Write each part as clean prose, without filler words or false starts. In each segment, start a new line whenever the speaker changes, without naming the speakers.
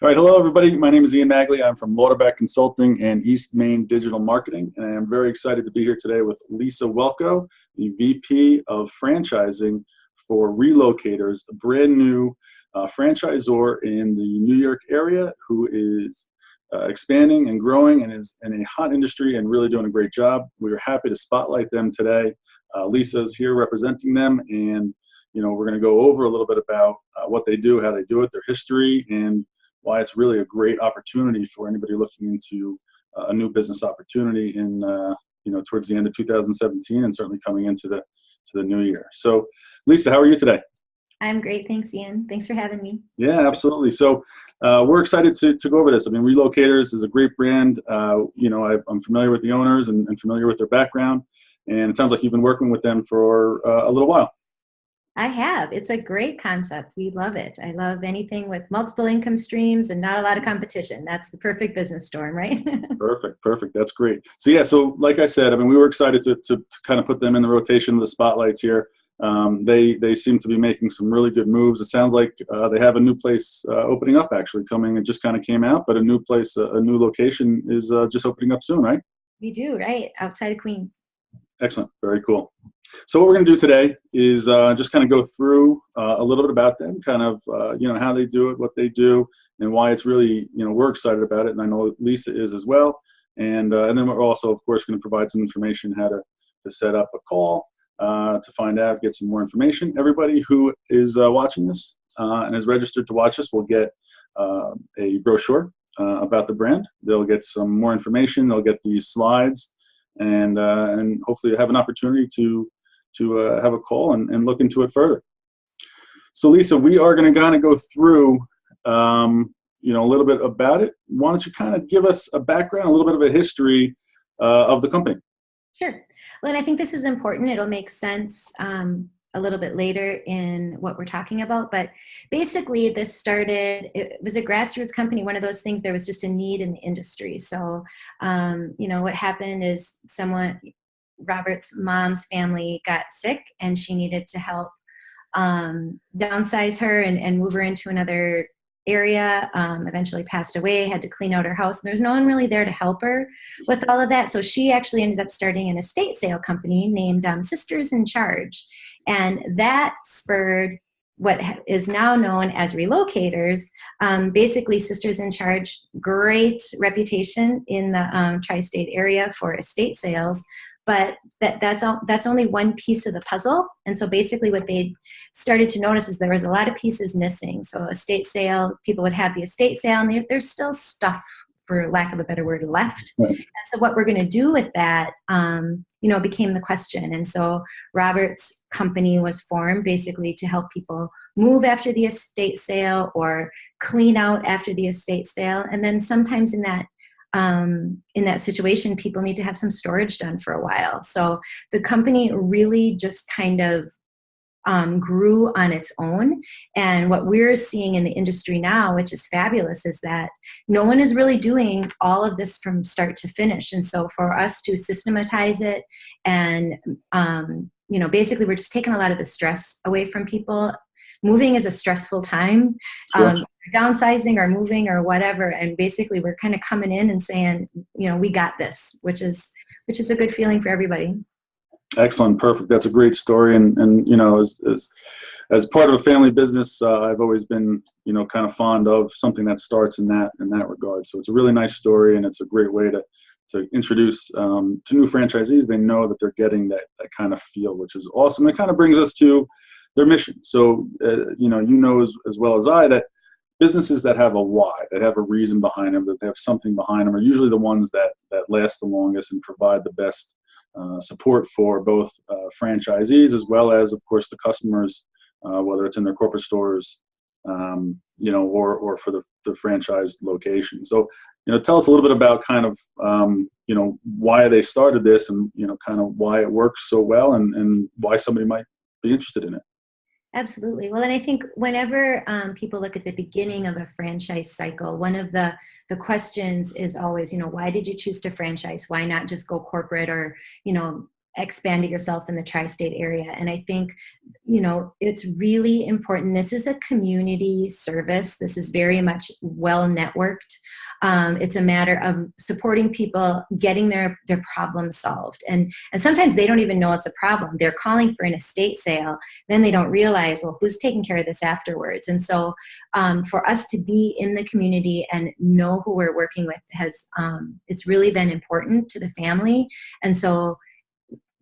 All right, hello everybody. My name is Ian Magley. I'm from Lauderback Consulting and East Main Digital Marketing, and I'm very excited to be here today with Lisa Welko, the VP of Franchising for Relocators, a brand new franchisor in the New York area who is expanding and growing and is in a hot industry and really doing a great job. We are happy to spotlight them today. Lisa's here representing them, and we're going to go over a little bit about what they do, how they do it, their history, and why it's really a great opportunity for anybody looking into a new business opportunity in towards the end of 2017 and certainly coming into the new year. So Lisa, how are you today?
I'm great, thanks Ian. Thanks for having me.
Yeah, absolutely. So we're excited to go over this. I mean, Relocators is a great brand. I'm familiar with the owners and familiar with their background, and it sounds like you've been working with them for a little while.
I have. It's a great concept. We love it. I love anything with multiple income streams and not a lot of competition. That's the perfect business storm, right?
Perfect. That's great. So yeah, so like I said, I mean, we were excited to kind of put them in the rotation of the spotlights here. They seem to be making some really good moves. It sounds like they have a new place opening up, actually coming. It just kind of came out, but a new place, a new location is just opening up soon, right?
We do, right? Outside of Queens.
Excellent. Very cool. So what we're going to do today is just kind of go through a little bit about them, kind of, how they do it, what they do, and why it's really, we're excited about it. And I know Lisa is as well. And then we're also, of course, going to provide some information how to set up a call to find out, get some more information. Everybody who is watching this and is registered to watch this will get a brochure about the brand. They'll get some more information. They'll get these slides, and hopefully have an opportunity to have a call and look into it further. So Lisa, we are going to kind of go through a little bit about it. Why don't you kind of give us a background, a little bit of a history of the company?
Sure. Well, and I think this is important. It'll make sense a little bit later in what we're talking about. But basically, this started, it was a grassroots company, one of those things, there was just a need in the industry. So, what happened is Robert's mom's family got sick and she needed to help downsize her and move her into another area. Eventually passed away, had to clean out her house, and there's no one really there to help her with all of that. So she actually ended up starting an estate sale company named Sisters in Charge. And that spurred what is now known as Relocators. Basically, Sisters in Charge, great reputation in the tri-state area for estate sales, but that's only one piece of the puzzle. And so basically what they started to notice is there was a lot of pieces missing. So estate sale, people would have the estate sale, and there's still stuff, for lack of a better word, left. Right. And so what we're going to do with that, became the question. And so Robert's company was formed basically to help people move after the estate sale or clean out after the estate sale. And then sometimes in that situation, people need to have some storage done for a while. So the company really just kind of grew on its own. And what we're seeing in the industry now, which is fabulous, is that no one is really doing all of this from start to finish. And so for us to systematize it and, basically we're just taking a lot of the stress away from people. Moving is a stressful time,
sure.
Downsizing or moving or whatever. And basically we're kind of coming in and saying, we got this, which is a good feeling for everybody.
Excellent. Perfect. That's a great story. And as part of a family business, I've always been, kind of fond of something that starts in that regard. So it's a really nice story, and it's a great way to introduce to new franchisees. They know that they're getting that kind of feel, which is awesome. It kind of brings us to their mission. So, as well as I, that businesses that have a why, that have a reason behind them, that they have something behind them, are usually the ones that last the longest and provide the best support for both franchisees as well as, of course, the customers, whether it's in their corporate stores, or for the franchise location. So, tell us a little bit about kind of, why they started this and, kind of why it works so well and why somebody might be interested in it.
Absolutely. Well, and I think whenever people look at the beginning of a franchise cycle, one of the questions is always, why did you choose to franchise? Why not just go corporate or, expanded yourself in the tri-state area. And I think, it's really important. This is a community service. This is very much well networked. It's a matter of supporting people, getting their problems solved. And sometimes they don't even know it's a problem. They're calling for an estate sale. Then they don't realize, well, who's taking care of this afterwards? And so for us to be in the community and know who we're working with it's really been important to the family. And so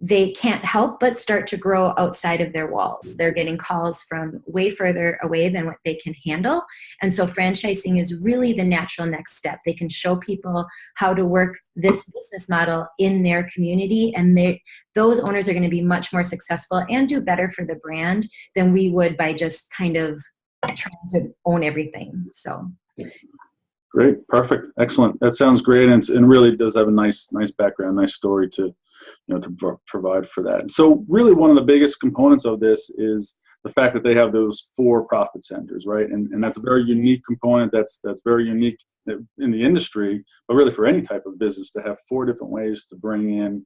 they can't help but start to grow outside of their walls. They're getting calls from way further away than what they can handle. And so franchising is really the natural next step. They can show people how to work this business model in their community, and those owners are going to be much more successful and do better for the brand than we would by just kind of trying to own everything. So.
Great, perfect, excellent. That sounds great, and really does have a nice background, nice story to provide for that. And so really one of the biggest components of this is the fact that they have those 4 profit centers, right? And that's a very unique component. That's very unique in the industry, but really for any type of business to have 4 different ways to bring in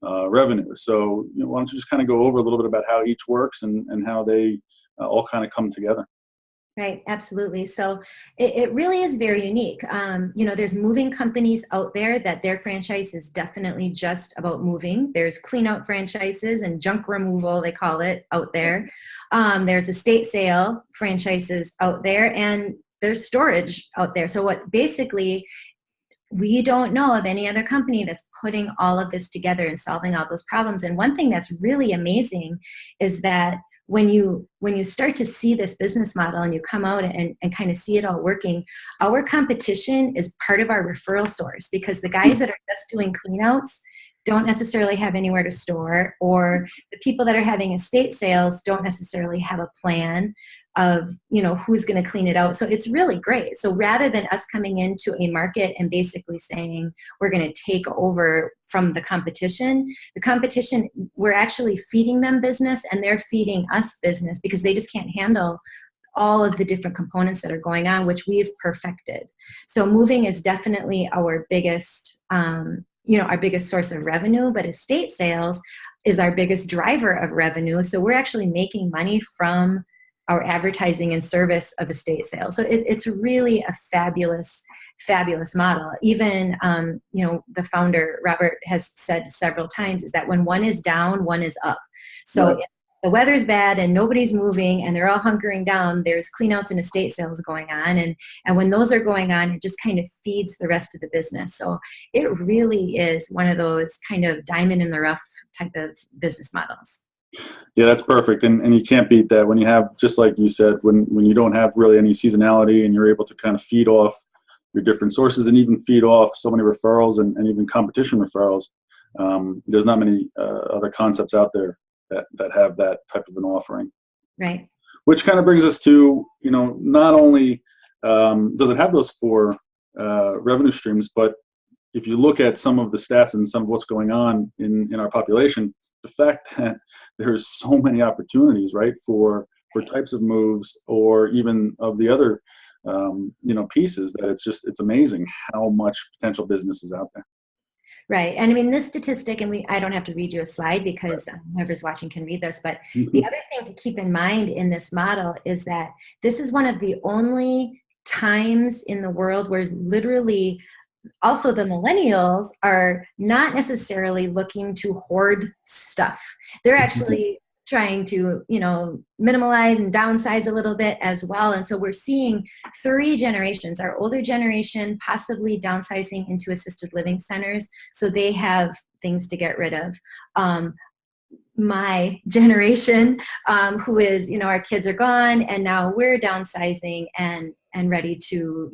revenue. So why don't you just kind of go over a little bit about how each works and how they all kind of come together?
Right, absolutely. So it really is very unique. There's moving companies out there that their franchise is definitely just about moving. There's clean out franchises and junk removal, they call it, out there. There's estate sale franchises out there, and there's storage out there. So we don't know of any other company that's putting all of this together and solving all those problems. And one thing that's really amazing is that when you start to see this business model and you come out and kind of see it all working, our competition is part of our referral source, because the guys that are just doing cleanouts don't necessarily have anywhere to store, or the people that are having estate sales don't necessarily have a plan of, who's going to clean it out. So it's really great. So rather than us coming into a market and basically saying we're going to take over from the competition, we're actually feeding them business and they're feeding us business, because they just can't handle all of the different components that are going on, which we've perfected. So moving is definitely our biggest source of revenue, but estate sales is our biggest driver of revenue. So we're actually making money from our advertising and service of estate sales. So it's really a fabulous model. Even, the founder, Robert, has said several times is that when one is down, one is up. So if the weather's bad and nobody's moving and they're all hunkering down, there's cleanouts and estate sales going on. And when those are going on, it just kind of feeds the rest of the business. So it really is one of those kind of diamond in the rough type of business models.
Yeah, that's perfect. And you can't beat that when you have, just like you said, when you don't have really any seasonality and you're able to kind of feed off your different sources and even feed off so many referrals and even competition referrals. There's not many other concepts out there that have that type of an offering.
Right.
Which kind of brings us to, not only does it have those 4 revenue streams, but if you look at some of the stats and some of what's going on in our population, the fact that there's so many opportunities, right, for types of moves or even of the other, pieces, that it's amazing how much potential business is out there.
Right. And I mean, this statistic, and I don't have to read you a slide because whoever's watching can read this, but the other thing to keep in mind in this model is that this is one of the only times in the world where literally also the millennials are not necessarily looking to hoard stuff. They're actually trying to, minimalize and downsize a little bit as well. And so we're seeing 3 generations, our older generation possibly downsizing into assisted living centers, so they have things to get rid of. My generation, who is, our kids are gone and now we're downsizing and ready to,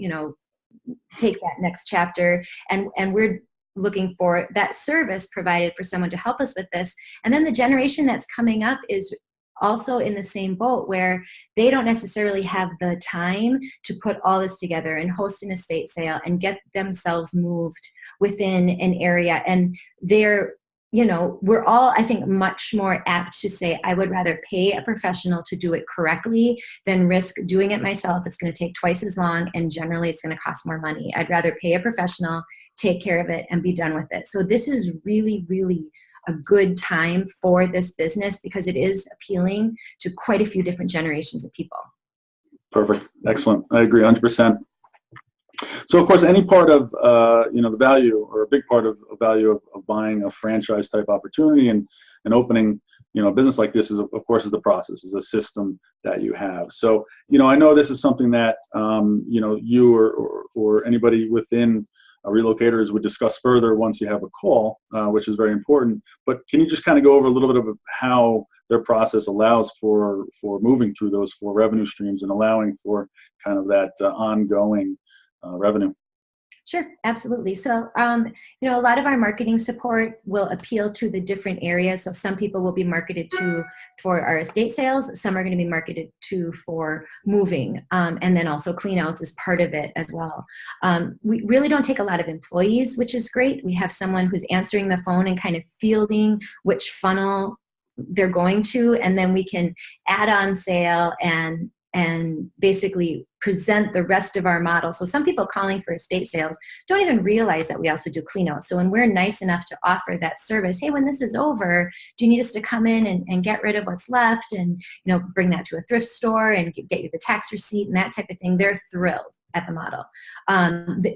take that next chapter, and we're looking for that service provided for someone to help us with this. And then the generation that's coming up is also in the same boat, where they don't necessarily have the time to put all this together and host an estate sale and get themselves moved within an area. And we're all, I think, much more apt to say, I would rather pay a professional to do it correctly than risk doing it myself. It's going to take twice as long, and generally it's going to cost more money. I'd rather pay a professional, take care of it, and be done with it. So this is really, really a good time for this business because it is appealing to quite a few different generations of people.
Perfect. Excellent. I agree 100%. So of course, any part of the value, or a big part of value of buying a franchise type opportunity and opening a business like this is of course is the process, is a system that you have. So I know this is something that you or anybody within Relocators would discuss further once you have a call, which is very important. But can you just kind of go over a little bit of how their process allows for moving through those 4 revenue streams and allowing for kind of that ongoing revenue?
Sure, absolutely. So, a lot of our marketing support will appeal to the different areas. So some people will be marketed to for our estate sales. Some are going to be marketed to for moving, and then also clean outs is part of it as well. We really don't take a lot of employees, which is great. We have someone who's answering the phone and kind of fielding which funnel they're going to, and then we can add on sale and basically present the rest of our model. So some people calling for estate sales don't even realize that we also do clean out. So when we're nice enough to offer that service, hey, when this is over, do you need us to come in and get rid of what's left and bring that to a thrift store and get you the tax receipt and that type of thing, they're thrilled at the model.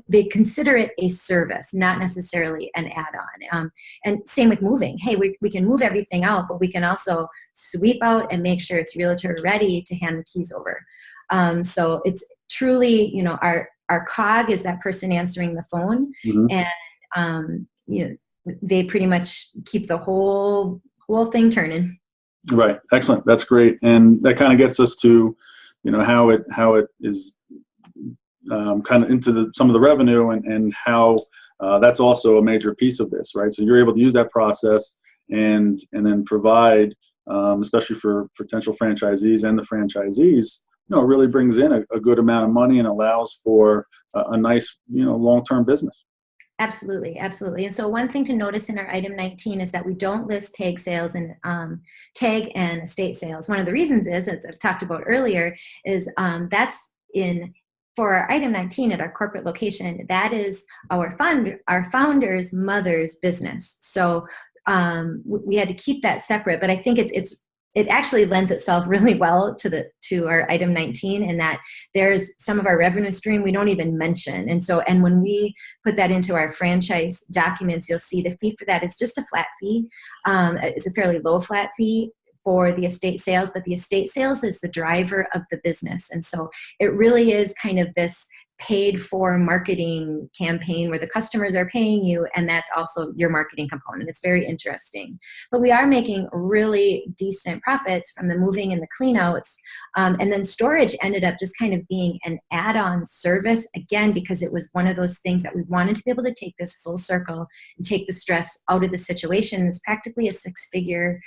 They consider it a service, not necessarily an add-on. And same with moving. Hey, we can move everything out, but we can also sweep out and make sure it's realtor ready to hand the keys over. So it's truly, our cog is that person answering the phone, and they pretty much keep the whole thing turning.
Right. Excellent. That's great. And that kind of gets us to, how it is kind of into some of the revenue and how that's also a major piece of this, right? So you're able to use that process and then provide, especially for potential franchisees and the franchisees, it really brings in a good amount of money and allows for a nice, long-term business.
Absolutely, absolutely. And so one thing to notice in our item 19 is that we don't list tag sales and tag and estate sales. One of the reasons is, as I've talked about earlier, is that's for our item 19 at our corporate location, that is our founder's mother's business. So we had to keep that separate, but I think it actually lends itself really well to our item 19, in that there's some of our revenue stream we don't even mention. And when we put that into our franchise documents, you'll see the fee for that is just a flat fee. It's a fairly low flat fee for the estate sales, but the estate sales is the driver of the business. And so it really is kind of this paid for marketing campaign where the customers are paying you, and that's also your marketing component. It's very interesting. But we are making really decent profits from the moving and the clean outs. And then storage ended up just kind of being an add-on service, again, because it was one of those things that we wanted to be able to take this full circle and take the stress out of the situation. It's practically a 6-figure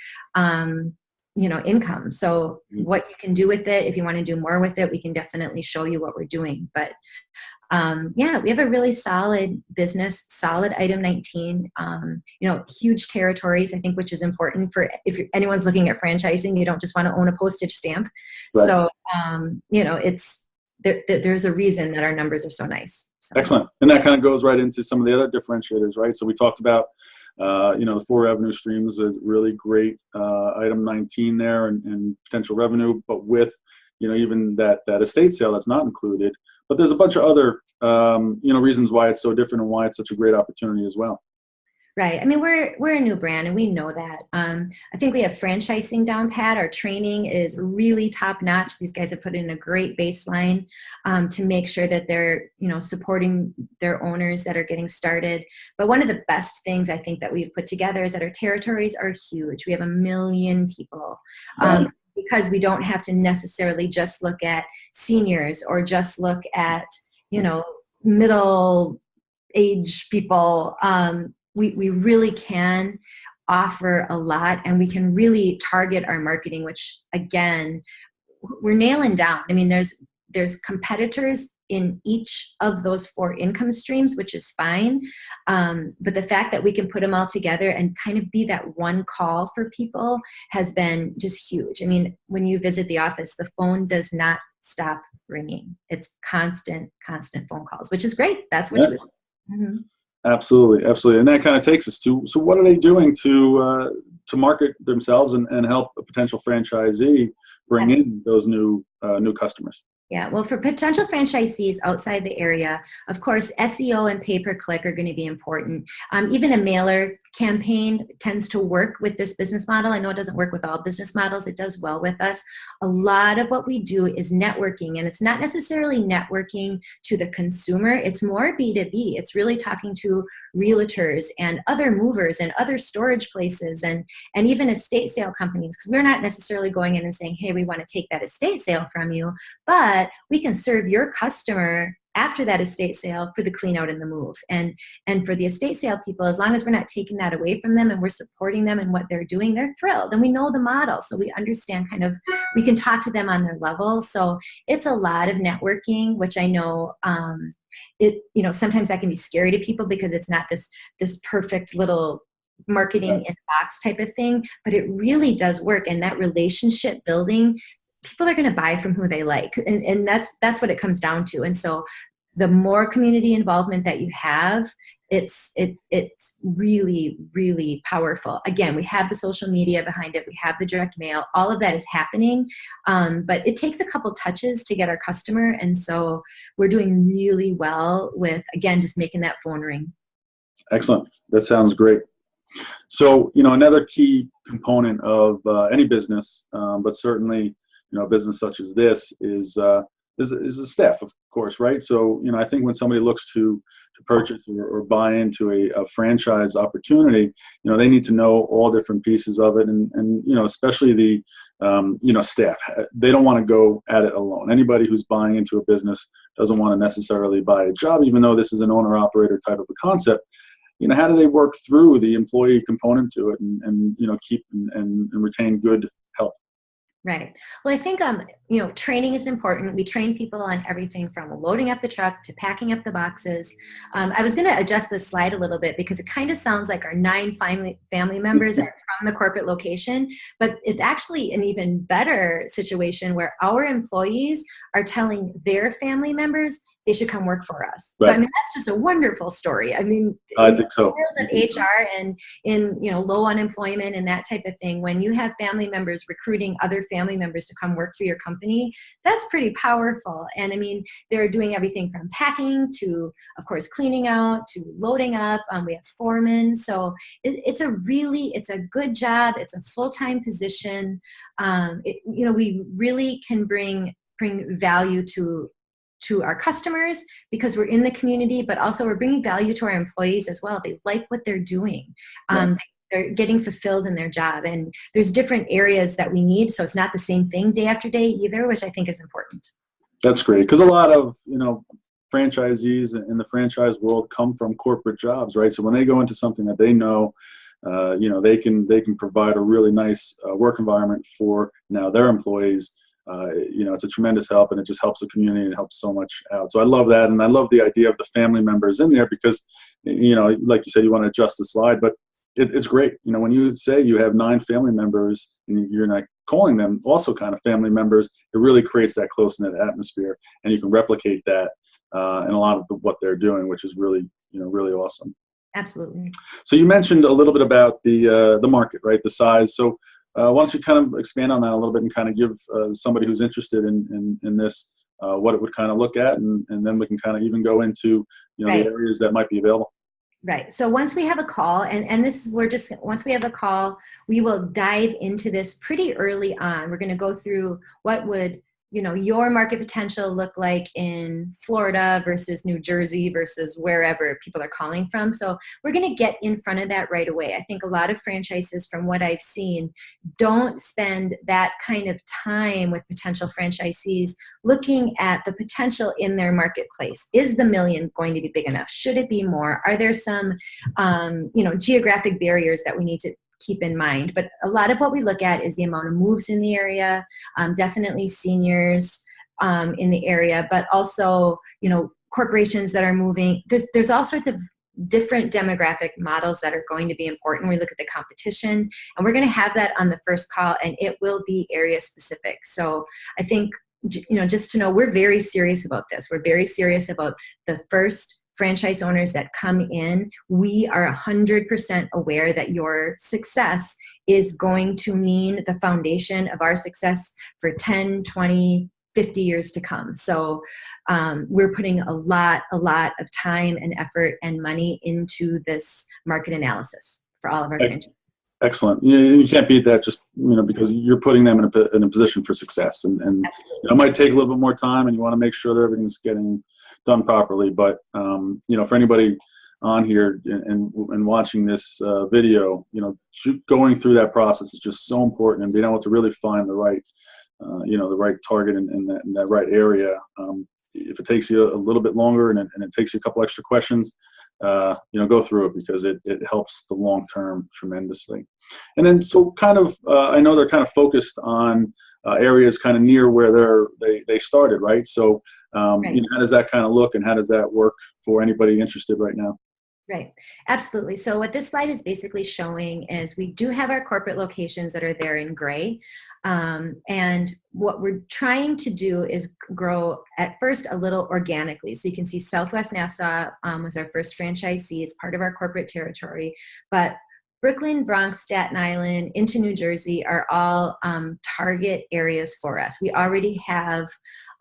income. So what you can do with it, if you want to do more with it, we can definitely show you what we're doing. But we have a really solid business, solid item 19, huge territories, I think, which is important for if anyone's looking at franchising. You don't just want to own a postage stamp. Right. So, there's a reason that our numbers are so nice. So.
Excellent. And that kind of goes right into some of the other differentiators, right? So we talked about the 4 revenue streams is really great, item 19 there and potential revenue, but with, even that estate sale that's not included, but there's a bunch of other, reasons why it's so different and why it's such a great opportunity as well.
Right. I mean, we're a new brand and we know that. I think we have franchising down pat. Our training is really top notch. These guys have put in a great baseline to make sure that they're, supporting their owners that are getting started. But one of the best things I think that we've put together is that our territories are huge. We have 1 million people. Because we don't have to necessarily just look at seniors or just look at, middle age people. We really can offer a lot, and we can really target our marketing, which again, we're nailing down. I mean, there's competitors in each of those 4 income streams, which is fine. But the fact that we can put them all together and kind of be that one call for people has been just huge. I mean, when you visit the office, the phone does not stop ringing. It's constant phone calls, which is great. That's what you
Absolutely, absolutely. And that kind of takes us to, so what are they doing to market themselves and help a potential franchisee bring in those new customers?
Yeah, well, for potential franchisees outside the area, of course, SEO and pay-per-click are going to be important. Even a mailer campaign tends to work with this business model. I know it doesn't work with all business models. It does well with us. A lot of what we do is networking, and it's not necessarily networking to the consumer. It's more B2B. It's really talking to realtors and other movers and other storage places and even estate sale companies, because we're not necessarily going in and saying, hey, we want to take that estate sale from you, but we can serve your customer after that estate sale for the clean out and the move. And for the estate sale people, as long as we're not taking that away from them and we're supporting them in what they're doing, they're thrilled. And we know the model, so we understand we can talk to them on their level. So it's a lot of networking, which I know sometimes that can be scary to people because it's not this perfect little marketing in a box type of thing, but it really does work. And that relationship building, people are going to buy from who they like. And that's what it comes down to. And so the more community involvement that you have, it's really, really powerful. Again, we have the social media behind it. We have the direct mail. All of that is happening. But it takes a couple touches to get our customer. And so we're doing really well with, again, just making that phone ring.
Excellent. That sounds great. So, another key component of any business, but certainly, a business such as this is the staff, of course, right? So, I think when somebody looks to purchase or buy into a franchise opportunity, they need to know all different pieces of it, and especially the staff. They don't want to go at it alone. Anybody who's buying into a business doesn't want to necessarily buy a job, even though this is an owner-operator type of a concept. How do they work through the employee component to it and keep and retain good help?
Right. Well, I think, training is important. We train people on everything from loading up the truck to packing up the boxes. I was going to adjust this slide a little bit because it kind of sounds like our 9 family members are from the corporate location, but it's actually an even better situation where our employees are telling their family members they should come work for us. Right. So, that's just a wonderful story. I
think so.
In HR and in, low unemployment and that type of thing, when you have family members recruiting other family members to come work for your company, that's pretty powerful. And they're doing everything from packing to, of course, cleaning out to loading up. We have foremen. So it's a good job. It's a full-time position. We really can bring value to our customers because we're in the community, but also we're bringing value to our employees as well. They like what they're doing. Right. They're getting fulfilled in their job, and there's different areas that we need. So it's not the same thing day after day either, which I think is important.
That's great. Because a lot of, franchisees in the franchise world come from corporate jobs, right? So when they go into something that they know, they can provide a really nice work environment for now their employees. It's a tremendous help, and it just helps the community and it helps so much out. So I love that, and I love the idea of the family members in there because, like you said, you want to adjust the slide, but it's great. When you say you have 9 family members and you're not calling them also kind of family members, it really creates that close-knit atmosphere, and you can replicate that in a lot of what they're doing, which is really, really awesome.
Absolutely.
So you mentioned a little bit about the market, right? The size. So why don't you kind of expand on that a little bit and kind of give somebody who's interested in this what it would kind of look at, and then we can kind of even go into
Right.
the areas that might be available.
Right. So once we have a call, and this is once we have a call, we will dive into this pretty early on. We're going to go through what would your market potential look like in Florida versus New Jersey versus wherever people are calling from. So we're going to get in front of that right away. I think a lot of franchises, from what I've seen, don't spend that kind of time with potential franchisees looking at the potential in their marketplace. Is the million going to be big enough? Should it be more? Are there some, geographic barriers that we need to keep in mind? But a lot of what we look at is the amount of moves in the area, definitely seniors in the area, but also, corporations that are moving. There's all sorts of different demographic models that are going to be important. We look at the competition, and we're going to have that on the first call, and it will be area specific. So I think, just to know, we're very serious about this. We're very serious about the first franchise owners that come in, we are 100% aware that your success is going to mean the foundation of our success for 10, 20, 50 years to come. So we're putting a lot of time and effort and money into this market analysis for all of our franchisees.
Excellent. You can't beat that, just because you're putting them in a position for success, and it might take a little bit more time, and you want to make sure that everything's getting done properly. But for anybody on here and watching this video, going through that process is just so important, and being able to really find the right the right target in that right area. If it takes you a little bit longer and it takes you a couple extra questions, go through it, because it helps the long term tremendously. And then, so kind of, I know they're kind of focused on areas kind of near where they started, right? So,
right.
How does that kind of look, and how does that work for anybody interested right now?
Right. Absolutely. So what this slide is basically showing is we do have our corporate locations that are there in gray. And what we're trying to do is grow at first a little organically. So you can see Southwest Nassau was our first franchisee. It's part of our corporate territory. But Brooklyn, Bronx, Staten Island, into New Jersey are all target areas for us. We already have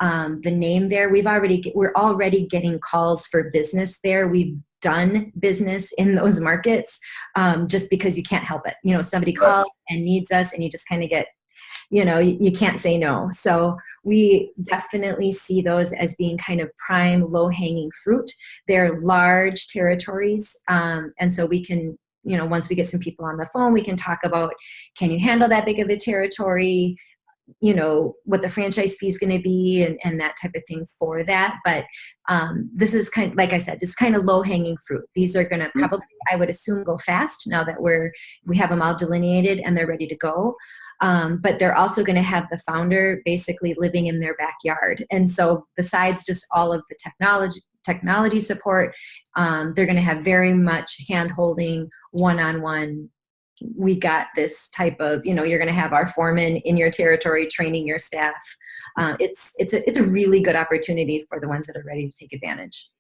the name there. We're already getting calls for business there. We've done business in those markets just because you can't help it. Somebody calls and needs us, and you just kind of get, you can't say no. So we definitely see those as being kind of prime, low-hanging fruit. They're large territories, and so we can, once we get some people on the phone, we can talk about, can you handle that big of a territory? What the franchise fee is going to be, and that type of thing for that. But this is kind of, like I said, it's kind of low-hanging fruit. These are going to probably, I would assume, go fast now that we have them all delineated and they're ready to go. But they're also going to have the founder basically living in their backyard. And so besides just all of the technology support, they're going to have very much hand-holding, one-on-one. We got this type of, you're going to have our foreman in your territory training your staff. It's a really good opportunity for the ones that are ready to take advantage.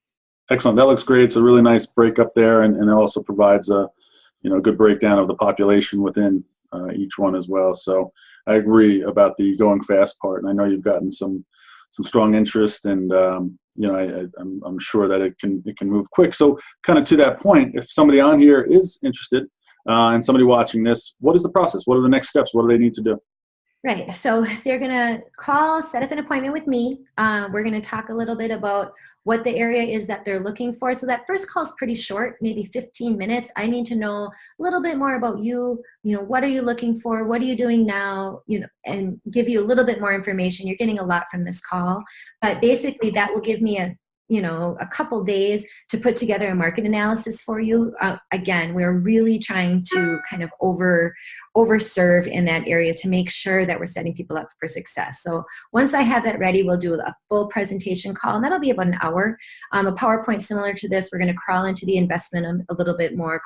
Excellent. That looks great. It's a really nice breakup there, and it also provides a good breakdown of the population within each one as well. So I agree about the going fast part, and I know you've gotten some strong interest, and I'm sure that it can move quick. So kind of to that point, if somebody on here is interested, and somebody watching this, what is the process? What are the next steps? What do they need to do?
Right. So they're going to call, set up an appointment with me. We're going to talk a little bit about what the area is that they're looking for. So that first call is pretty short, maybe 15 minutes. I need to know a little bit more about you. What are you looking for? What are you doing now? And give you a little bit more information. You're getting a lot from this call, but basically that will give me a couple days to put together a market analysis for you. Again, we're really trying to kind of overserve in that area to make sure that we're setting people up for success. So once I have that ready, we'll do a full presentation call, and that'll be about an hour. A PowerPoint similar to this. We're going to crawl into the investment a little bit more,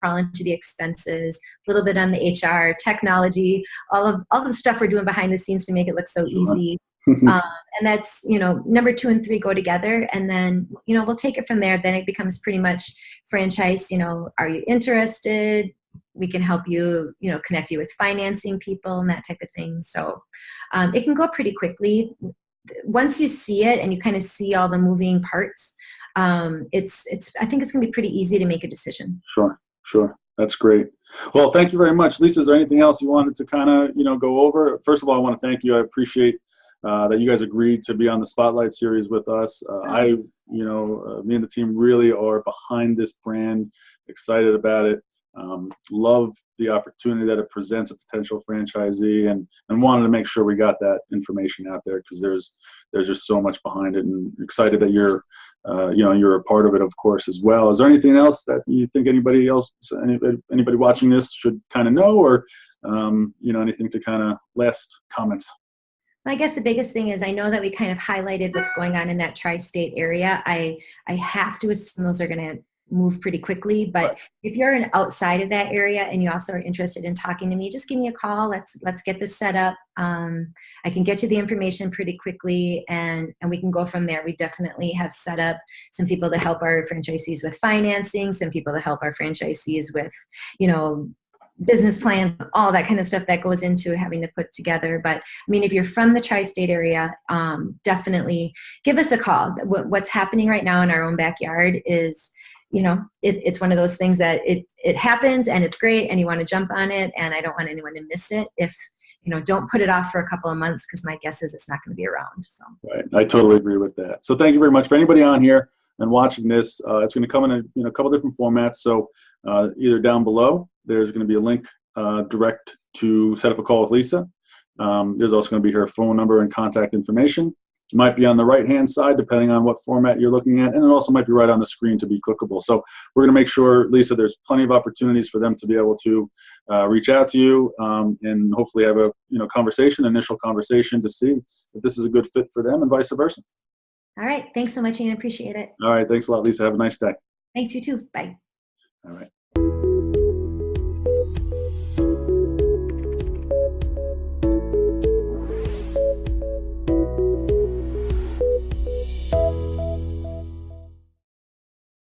crawl into the expenses, a little bit on the HR, technology, all the stuff we're doing behind the scenes to make it look so easy. And that's, number 2 and 3 go together, and then, we'll take it from there. Then it becomes pretty much franchise. Are you interested? We can help you, connect you with financing people and that type of thing. So it can go pretty quickly. Once you see it and you kind of see all the moving parts, I think it's going to be pretty easy to make a decision.
Sure. That's great. Well, thank you very much. Lisa, is there anything else you wanted to kind of, go over? First of all, I want to thank you. I appreciate that you guys agreed to be on the Spotlight series with us. Me and the team really are behind this brand, excited about it. Love the opportunity that it presents a potential franchisee, and wanted to make sure we got that information out there, because there's just so much behind it, and excited that you're a part of it, of course, as well. Is there anything else that you think anybody watching this should kind of know, or anything to kind of last comments?
I guess the biggest thing is, I know that we kind of highlighted what's going on in that tri-state area. I have to assume those are going to move pretty quickly. But if you're outside of that area and you also are interested in talking to me, just give me a call. Let's get this set up. I can get you the information pretty quickly, and we can go from there. We definitely have set up some people to help our franchisees with financing, some people to help our franchisees with, business plans, all that kind of stuff that goes into having to put together. But I mean, if you're from the tri-state area, definitely give us a call. What's happening right now in our own backyard is, it's one of those things that it happens and it's great and you want to jump on it, and I don't want anyone to miss it. If, don't put it off for a couple of months, because my guess is it's not going to be around. So.
Right. I totally agree with that. So thank you very much. For anybody on here and watching this, it's going to come in a couple different formats. So either down below, there's going to be a link direct to set up a call with Lisa. There's also going to be her phone number and contact information. It might be on the right-hand side, depending on what format you're looking at, and it also might be right on the screen to be clickable. So we're going to make sure, Lisa, there's plenty of opportunities for them to be able to reach out to you and hopefully have a initial conversation to see if this is a good fit for them and vice versa.
All right. Thanks so much, Ian. Appreciate it.
All right. Thanks a lot, Lisa. Have a nice day.
Thanks, you too. Bye.
All right.